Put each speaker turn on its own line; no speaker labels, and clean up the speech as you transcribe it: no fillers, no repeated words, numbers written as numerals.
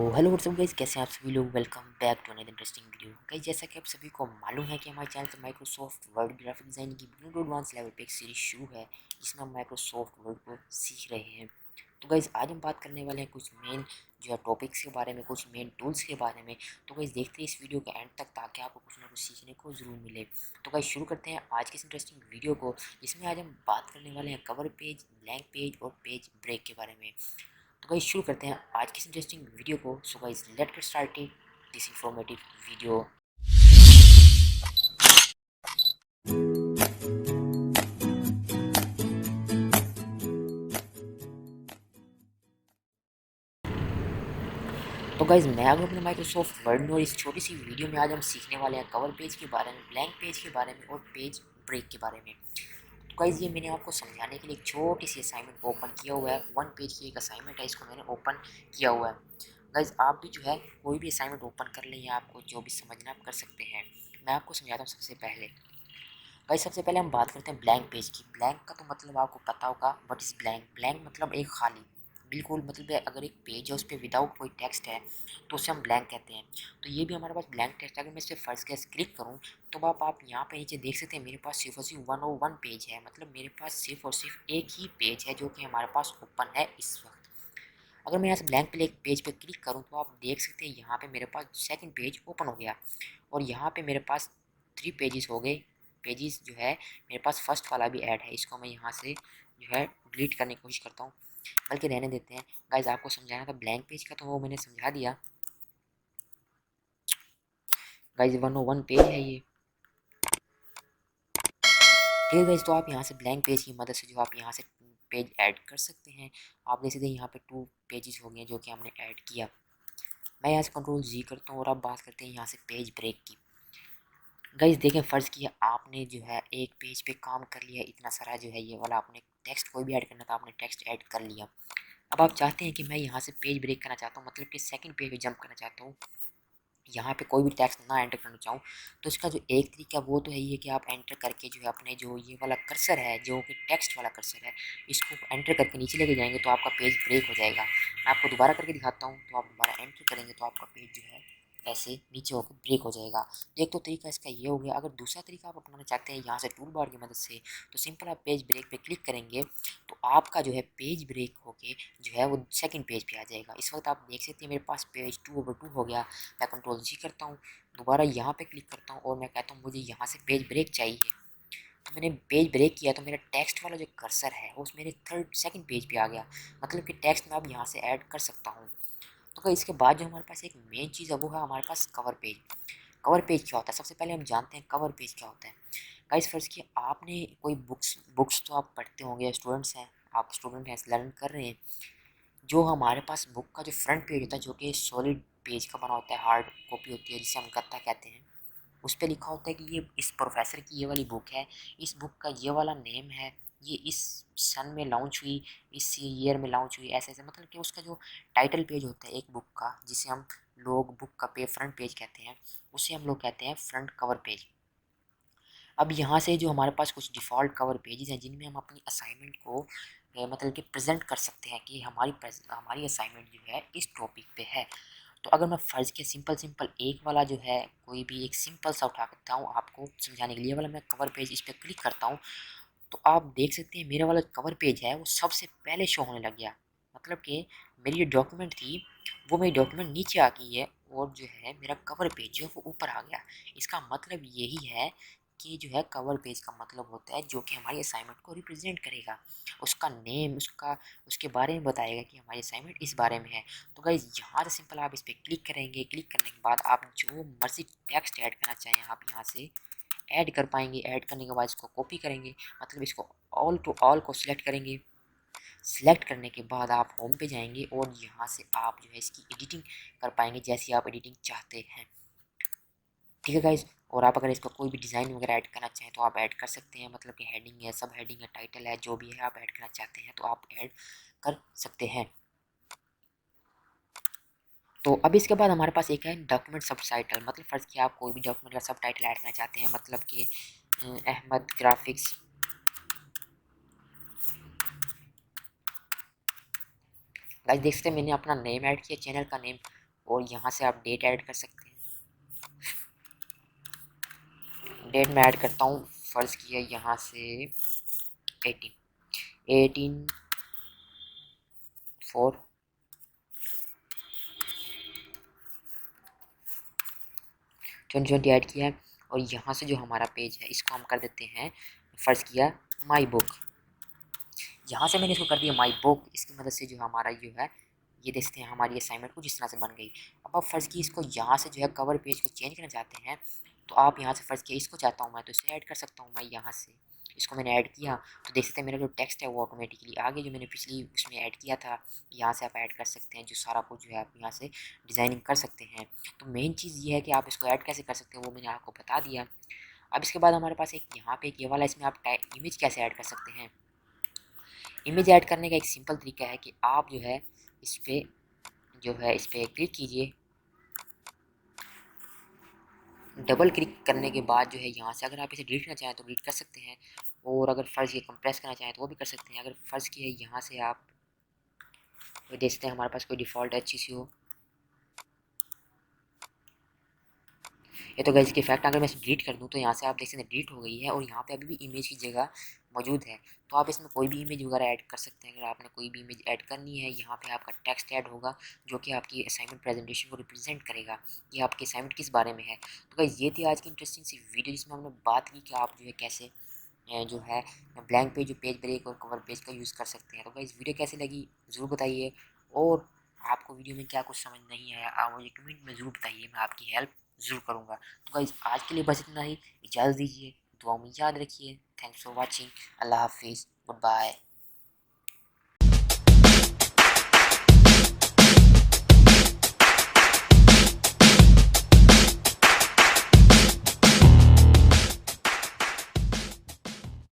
Hello what's up guys, कैसे हैं आप सभी लोग। Welcome back to another interesting video. Guys, जैसा कि आप सभी को मालूम है कि हमारे चैनल पर माइक्रोसॉफ्ट वर्ड ग्राफिक डिज़ाइनिंग की बिल्कुल एडवांस लेवल पे एक सीरीज शुरू है जिसमें हम माइक्रोसॉफ्ट वर्ड को सीख रहे हैं। तो गाइस, आज हम बात करने वाले हैं कुछ मेन जो है टॉपिक्स के बारे में, कुछ मेन टूल्स के बारे में। तो गाइस, देखते हैं इस वीडियो के एंड तक ताकि आपको कुछ ना कुछ सीखने को ज़रूर मिले। तो गाइस, शुरू करते हैं आज की इस इंटरेस्टिंग वीडियो को, जिसमें आज हम बात करने वाले हैं कवर पेज, ब्लैंक पेज और पेज ब्रेक के बारे में। तो गाइस, शुरू करते हैं आज की इंटरेस्टिंग वीडियो को। So guys, let get started this informative video. तो गाइस, मैं अगर अपने माइक्रोसॉफ्ट वर्ड में और इस छोटी सी वीडियो में आज हम सीखने वाले हैं कवर पेज के बारे में, ब्लैंक पेज के बारे में और पेज ब्रेक के बारे में। तो गाइस, ये मैंने आपको समझाने के लिए एक छोटी सी असाइनमेंट ओपन किया हुआ है। 1 पेज की एक असाइनमेंट है, इसको मैंने ओपन किया हुआ है। गाइस, आप भी जो है कोई भी असाइनमेंट ओपन कर लें या आपको जो भी समझना आप कर सकते हैं। मैं आपको समझाता हूँ सबसे पहले। गाइस, सबसे पहले हम बात करते हैं ब्लैंक पेज की। ब्लैंक का तो मतलब आपको पता होगा, व्हाट इज़ ब्लैंक। ब्लैंक मतलब एक खाली, बिल्कुल मतलब अगर एक पेज है उस पर विदाउट कोई टेक्स्ट है तो उसे हम ब्लैंक कहते हैं। तो ये भी हमारे पास ब्लैंक टेक्स्ट है। अगर मैं इस पर फर्स्ट कैसे क्लिक करूँ तो आप यहाँ पे नीचे देख सकते हैं मेरे पास सिर्फ और सिर्फ 101 पेज है। मतलब मेरे पास सिर्फ और सिर्फ एक ही पेज है जो कि हमारे पास ओपन है इस वक्त। अगर मैं यहाँ से ब्लैंक पेज पे क्लिक करूँ तो आप देख सकते हैं यहाँ पे मेरे पास सेकंड पेज ओपन हो गया और यहाँ पे मेरे पास 3 पेजेस हो गए। पेजेस जो है मेरे पास फर्स्ट वाला भी ऐड है, इसको मैं यहाँ से जो है डिलीट करने की कोशिश करता हूँ, बल्कि रहने देते हैं। गाइस, आपको समझाना था ब्लैंक पेज का तो वो मैंने समझा दिया। गाइस, 101 पेज है ये। ठीक है गाइस, तो आप यहाँ से ब्लैंक पेज की मदद से जो आप यहाँ से पेज ऐड कर सकते हैं। आप देख सकते हैं यहाँ पे 2 पेजेस हो गए जो कि हमने ऐड किया। मैं यहाँ से कंट्रोल-G करता हूँ और अब बात करते हैं यहाँ से पेज ब्रेक की। गाइस, देखें, फ़र्ज़ किया आपने जो है एक पेज पे काम कर लिया, इतना सारा जो है ये वाला आपने टेक्स्ट कोई भी ऐड करना था, आपने टेक्स्ट ऐड कर लिया। अब आप चाहते हैं कि मैं यहाँ से पेज ब्रेक करना चाहता हूँ, मतलब कि सेकंड पेज पे जंप करना चाहता हूँ, यहाँ पे कोई भी टेक्स्ट ना एंटर करना चाहूँ। तो इसका जो एक तरीका वो तो है ही है कि आप एंटर करके जो है अपने जो ये वाला कर्सर है, जो कि टेक्स्ट वाला कर्सर है, इसको एंटर करके नीचे लेके जाएंगे तो आपका पेज ब्रेक हो जाएगा। मैं आपको दोबारा करके दिखाता हूँ। तो आप दोबारा एंटर करेंगे तो आपका पेज जो है ऐसे नीचे होकर ब्रेक हो जाएगा। एक तो तरीका इसका ये हो गया। अगर दूसरा तरीका आप अपनाना चाहते हैं यहाँ से टूल बार की मदद से, तो सिंपल आप पेज ब्रेक पे क्लिक करेंगे तो आपका जो है पेज ब्रेक होके जो है वो सेकंड पेज पे आ जाएगा। इस वक्त आप देख सकते हैं मेरे पास पेज 2/2 हो गया। मैं कंट्रोल-G करता हूँ, दोबारा यहाँ पे क्लिक करता हूँ और मैं कहता हूँ मुझे यहाँ से पेज ब्रेक चाहिए। तो मैंने पेज ब्रेक किया तो मेरा टेक्स्ट वाला जो कर्सर है वो उस मेरे सेकंड पेज पे आ गया। मतलब कि टेक्स्ट मैं अब यहाँ से ऐड कर सकता हूँ। तो भाई, इसके बाद जो हमारे पास एक मेन चीज़ है वो है हमारे पास कवर पेज। कवर पेज क्या होता है? सबसे पहले हम जानते हैं कवर पेज क्या होता है। गाइस, फर्स्ट की आपने कोई बुक्स तो आप पढ़ते होंगे, स्टूडेंट्स हैं, आप स्टूडेंट हैं, लर्न कर रहे हैं। जो हमारे पास बुक का जो फ्रंट पेज होता है जो कि सॉलिड पेज का बना होता है, हार्ड कॉपी होती है जिसे हम गत्ता कहते हैं, उस पे लिखा होता है कि ये इस प्रोफेसर की ये वाली बुक है, इस बुक का ये वाला नेम है, ये इस सन में लॉन्च हुई, इस ईयर में लॉन्च हुई, ऐसे ऐसे। मतलब कि उसका जो टाइटल पेज होता है एक बुक का, जिसे हम लोग बुक का फ्रंट पेज कहते हैं, उसे हम लोग कहते हैं फ्रंट कवर पेज। अब यहाँ से जो हमारे पास कुछ डिफ़ॉल्ट कवर पेजेस हैं जिनमें हम अपनी असाइनमेंट को मतलब कि प्रेजेंट कर सकते हैं कि हमारी असाइनमेंट जो है इस टॉपिक पे है। तो अगर मैं फ़र्ज़ के सिंपल एक वाला जो है कोई भी एक सिंपल सा उठा करता हूँ आपको समझाने के लिए, वाला मैं कवर पेज इस पर क्लिक करता हूँ तो आप देख सकते हैं मेरा वाला कवर पेज है वो सबसे पहले शो होने लग गया। मतलब कि मेरी जो डॉक्यूमेंट थी वो मेरी डॉक्यूमेंट नीचे आ गई है और जो है मेरा कवर पेज जो है वो ऊपर आ गया। इसका मतलब यही है कि जो है कवर पेज का मतलब होता है जो कि हमारी असाइनमेंट को रिप्रेजेंट करेगा, उसका नेम, उसके बारे में बताएगा कि हमारी असाइनमेंट इस बारे में है। तो गाइस, यहाँ से सिंपल आप इस पर क्लिक करेंगे। क्लिक करने के बाद आप जो मर्जी टेक्स्ट ऐड करना चाहें आप यहाँ से ऐड कर पाएंगे। ऐड करने के बाद इसको कॉपी करेंगे, मतलब इसको ऑल टू ऑल को सिलेक्ट करेंगे। सिलेक्ट करने के बाद आप होम पे जाएंगे और यहाँ से आप जो है इसकी एडिटिंग कर पाएंगे जैसी आप एडिटिंग चाहते हैं। ठीक है गाइज, और आप अगर इसको कोई भी डिज़ाइन वगैरह ऐड करना चाहें तो आप ऐड कर सकते हैं। मतलब कि हेडिंग है, सब हेडिंग है, टाइटल है, जो भी है आप ऐड करना चाहते हैं तो आप ऐड कर सकते हैं। तो अब इसके बाद हमारे पास एक है डॉक्यूमेंट सब टाइटल। मतलब फ़र्ज़ किया आप कोई भी डॉक्यूमेंट का सब टाइटल ऐड करना चाहते हैं, मतलब कि अहमद ग्राफिक्स। गाइस, देख सकते हैं मैंने अपना नेम ऐड किया, चैनल का नेम, और यहाँ से आप डेट ऐड कर सकते हैं। डेट मैं ऐड करता हूँ, फ़र्ज़ किया यहाँ से 18 2020 ऐड किया है। और यहाँ से जो हमारा पेज है इसको हम कर देते हैं, फ़र्ज़ किया माई बुक। यहाँ से मैंने इसको कर दिया माई बुक। इसकी मदद से जो हमारा जो है ये देख सकते हैं हमारी असाइनमेंट कुछ इस तरह से बन गई। अब आप फ़र्ज़ की इसको यहाँ से जो है कवर पेज को चेंज करना चाहते हैं, तो आप यहाँ से फ़र्ज़ किया इसको चाहता हूँ मैं, तो इसे ऐड कर सकता हूँ मैं। यहाँ से इसको मैंने ऐड किया तो देख सकते हैं मेरा जो टेक्स्ट है वो ऑटोमेटिकली आगे जो मैंने पिछली उसमें ऐड किया था, यहाँ से आप ऐड कर सकते हैं। जो सारा कुछ जो है आप यहाँ से डिज़ाइनिंग कर सकते हैं। तो मेन चीज़ ये है कि आप इसको ऐड कैसे कर सकते हैं वो मैंने आपको बता दिया। अब इसके बाद हमारे पास एक यहाँ पे एक ये वाला, इसमें आप इमेज कैसे ऐड कर सकते हैं। इमेज ऐड करने का एक सिंपल तरीका है कि आप जो है इस पर क्लिक कीजिए। डबल क्लिक करने के बाद जो है यहाँ से अगर आप इसे डिलीट करना चाहें तो डिलीट कर सकते हैं, और अगर फ़र्ज़ ये कंप्रेस करना चाहें तो वो भी कर सकते हैं। अगर फ़र्ज़ की है यहाँ से आप देखते हैं हमारे पास कोई डिफ़ॉल्ट अच्छी सी हो, ये तो गाइस इसके इफेक्ट अगर मैं इसे डिलीट कर दूँ तो यहाँ से आप देख सकते हैं डिलीट हो गई है, और यहाँ पे अभी भी इमेज की जगह मौजूद है। तो आप इसमें कोई भी इमेज वगैरह ऐड कर सकते हैं। अगर आपने कोई भी इमेज ऐड करनी है, यहाँ पे आपका टेक्स्ट ऐड होगा जो कि आपकी असाइनमेंट प्रेजेंटेशन को रिप्रेजेंट करेगा कि आपकी असाइनमेंट किस बारे में है। तो गाइस ये थी आज की इंटरेस्टिंग सी वीडियो जिसमें हमने बात की कि आप जो है कैसे जो है ब्लैंक पेज, जो पेज ब्रेक और कवर पेज का यूज़ कर सकते हैं। तो गाइस वीडियो कैसी लगी ज़रूर बताइए, और आपको वीडियो में क्या कुछ समझ नहीं आया आप मुझे कमेंट में ज़रूर बताइए, मैं आपकी हेल्प ज़रूर करूँगा। तो गाइस आज के लिए बस इतना ही, इजाज़त दीजिए, दुआ में याद रखिए। Thanks for watching. अल्लाह हाफिज़, गुड बाय।